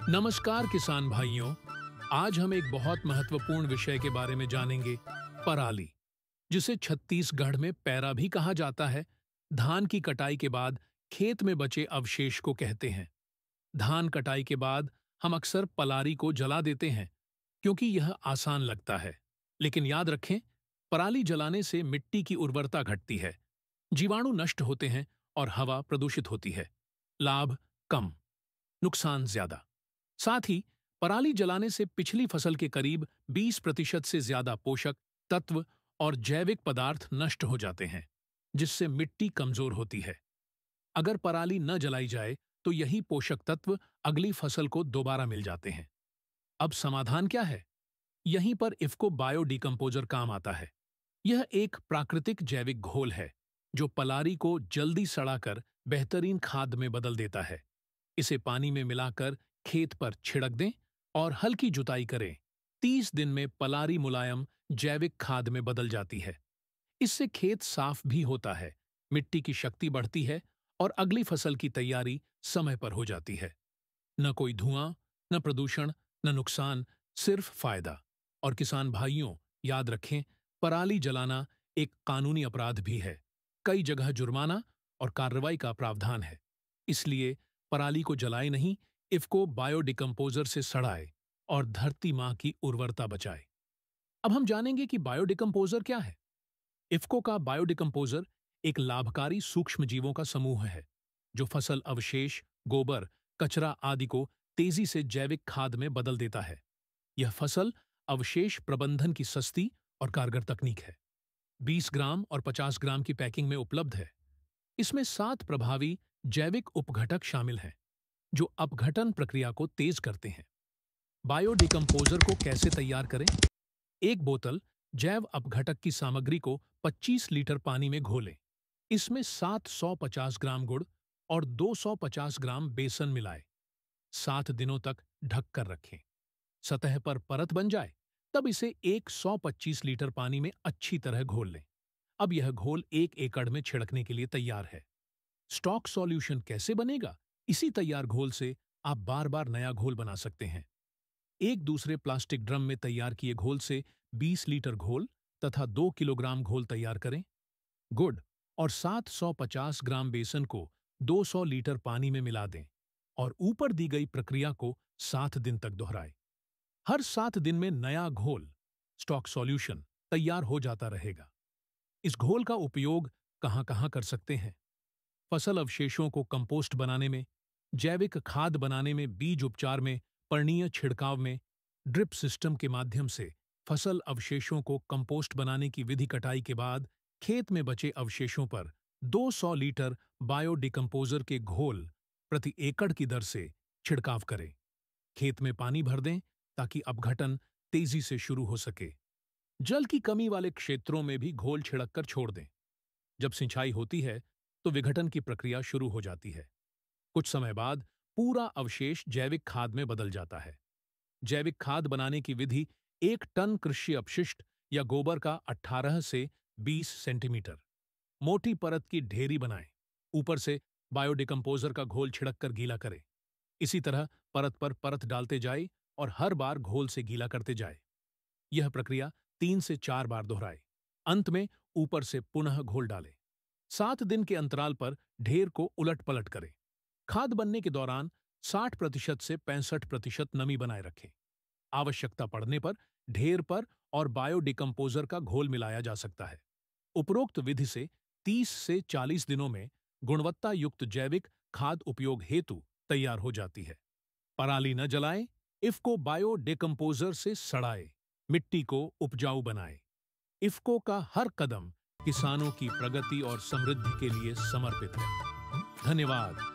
नमस्कार किसान भाइयों। आज हम एक बहुत महत्वपूर्ण विषय के बारे में जानेंगे, पराली, जिसे छत्तीसगढ़ में पैरा भी कहा जाता है। धान की कटाई के बाद खेत में बचे अवशेष को कहते हैं। धान कटाई के बाद हम अक्सर पलारी को जला देते हैं क्योंकि यह आसान लगता है। लेकिन याद रखें, पराली जलाने से मिट्टी की उर्वरता घटती है, जीवाणु नष्ट होते हैं और हवा प्रदूषित होती है। लाभ कम, नुकसान ज्यादा। साथ ही पराली जलाने से पिछली फसल के करीब 20% से ज्यादा पोषक तत्व और जैविक पदार्थ नष्ट हो जाते हैं, जिससे मिट्टी कमजोर होती है। अगर पराली न जलाई जाए तो यही पोषक तत्व अगली फसल को दोबारा मिल जाते हैं। अब समाधान क्या है? यहीं पर इफ्को बायो डिकम्पोजर काम आता है। यह एक प्राकृतिक जैविक घोल है जो पलारी को जल्दी सड़ाकर बेहतरीन खाद में बदल देता है। इसे पानी में मिलाकर खेत पर छिड़क दें और हल्की जुताई करें। 30 दिन में पलारी मुलायम जैविक खाद में बदल जाती है। इससे खेत साफ भी होता है, मिट्टी की शक्ति बढ़ती है और अगली फसल की तैयारी समय पर हो जाती है। न कोई धुआं, न प्रदूषण, न नुकसान, सिर्फ फायदा। और किसान भाइयों, याद रखें, पराली जलाना एक कानूनी अपराध भी है। कई जगह जुर्माना और कार्रवाई का प्रावधान है। इसलिए पराली को जलाए नहीं, इफ्को बायोडिकम्पोजर से सड़ाए और धरती मां की उर्वरता बचाए। अब हम जानेंगे कि बायोडिकम्पोजर क्या है। इफ्को का बायोडिकम्पोजर एक लाभकारी सूक्ष्म जीवों का समूह है जो फसल अवशेष, गोबर, कचरा आदि को तेजी से जैविक खाद में बदल देता है। यह फसल अवशेष प्रबंधन की सस्ती और कारगर तकनीक है। 20 ग्राम और 50 ग्राम की पैकिंग में उपलब्ध है। इसमें 7 प्रभावी जैविक उपघटक शामिल हैं जो अपघटन प्रक्रिया को तेज करते हैं। बायोडिकम्पोजर को कैसे तैयार करें? एक बोतल जैव अपघटक की सामग्री को 25 लीटर पानी में घोलें। इसमें 750 ग्राम गुड़ और 250 ग्राम बेसन मिलाएं। 7 दिनों तक ढक कर रखें। सतह पर परत बन जाए तब इसे 125 लीटर पानी में अच्छी तरह घोल लें। अब यह घोल 1 एकड़ में छिड़कने के लिए तैयार है। स्टॉक सॉल्यूशन कैसे बनेगा? इसी तैयार घोल से आप बार बार नया घोल बना सकते हैं। एक दूसरे प्लास्टिक ड्रम में तैयार किए घोल से 20 लीटर घोल तथा 2 किलोग्राम घोल तैयार करें। गुड़ और 750 ग्राम बेसन को 200 लीटर पानी में मिला दें और ऊपर दी गई प्रक्रिया को 7 दिन तक दोहराएं। हर 7 दिन में नया घोल, स्टॉक सॉल्यूशन, तैयार हो जाता रहेगा। इस घोल का उपयोग कहां-कहां कर सकते हैं? फसल अवशेषों को कंपोस्ट बनाने में, जैविक खाद बनाने में, बीज उपचार में, पर्णीय छिड़काव में, ड्रिप सिस्टम के माध्यम से फसल अवशेषों को कंपोस्ट बनाने की विधि। कटाई के बाद खेत में बचे अवशेषों पर 200 लीटर बायोडिकम्पोजर के घोल प्रति एकड़ की दर से छिड़काव करें। खेत में पानी भर दें ताकि अपघटन तेजी से शुरू हो सके। जल की कमी वाले क्षेत्रों में भी घोल छिड़क कर छोड़ दें। जब सिंचाई होती है तो विघटन की प्रक्रिया शुरू हो जाती है। कुछ समय बाद पूरा अवशेष जैविक खाद में बदल जाता है। जैविक खाद बनाने की विधि: 1 टन कृषि अपशिष्ट या गोबर का 18 से 20 सेंटीमीटर मोटी परत की ढेरी बनाएं। ऊपर से बायोडिकम्पोजर का घोल छिड़क कर गीला करें। इसी तरह परत पर परत डालते जाए और हर बार घोल से गीला करते जाए। यह प्रक्रिया 3 से 4 बार दोहराए। अंत में ऊपर से पुनः घोल डालें। 7 दिन के अंतराल पर ढेर को उलट पलट करें। खाद बनने के दौरान 60% से 65% नमी बनाए रखें। आवश्यकता पड़ने पर ढेर पर और बायोडिकम्पोजर का घोल मिलाया जा सकता है। उपरोक्त विधि से 30 से 40 दिनों में गुणवत्ता युक्त जैविक खाद उपयोग हेतु तैयार हो जाती है। पराली न जलाएं, इफ्को बायोडिकम्पोजर से सड़ाएं, मिट्टी को उपजाऊ बनाएं। इफ्को का हर कदम किसानों की प्रगति और समृद्धि के लिए समर्पित है। धन्यवाद।